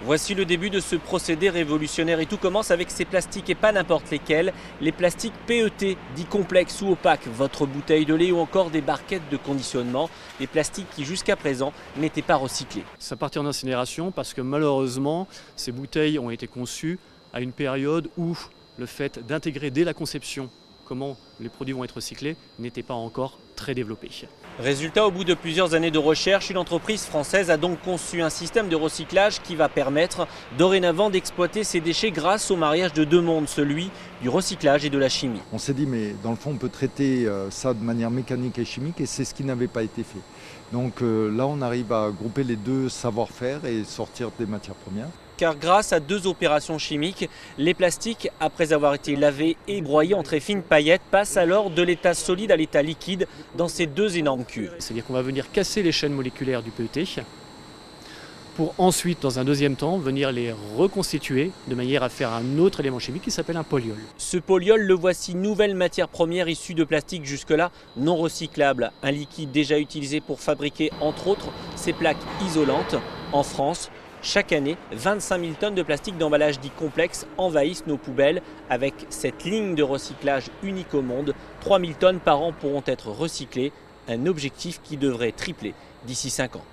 Voici le début de ce procédé révolutionnaire et tout commence avec ces plastiques et pas n'importe lesquels. Les plastiques PET, dits complexes ou opaques, votre bouteille de lait ou encore des barquettes de conditionnement. Des plastiques qui jusqu'à présent n'étaient pas recyclés. Ça partit en incinération parce que malheureusement, ces bouteilles ont été conçues à une période où le fait d'intégrer dès la conception comment les produits vont être recyclés n'était pas encore très développé. Résultat, au bout de plusieurs années de recherche, une entreprise française a donc conçu un système de recyclage qui va permettre dorénavant d'exploiter ces déchets grâce au mariage de deux mondes, celui du recyclage et de la chimie. On s'est dit mais dans le fond on peut traiter ça de manière mécanique et chimique et c'est ce qui n'avait pas été fait. Donc là on arrive à grouper les deux savoir-faire et sortir des matières premières. Car grâce à deux opérations chimiques, les plastiques, après avoir été lavés et broyés en très fines paillettes, passent alors de l'état solide à l'état liquide dans ces deux énormes cuves. C'est-à-dire qu'on va venir casser les chaînes moléculaires du PET pour ensuite, dans un deuxième temps, venir les reconstituer de manière à faire un autre élément chimique qui s'appelle un polyol. Ce polyol, le voici, nouvelle matière première issue de plastique jusque-là non recyclable. Un liquide déjà utilisé pour fabriquer, entre autres, ces plaques isolantes. En France, chaque année, 25 000 tonnes de plastique d'emballage dit complexe envahissent nos poubelles. Avec cette ligne de recyclage unique au monde, 3 000 tonnes par an pourront être recyclées. Un objectif qui devrait tripler d'ici 5 ans.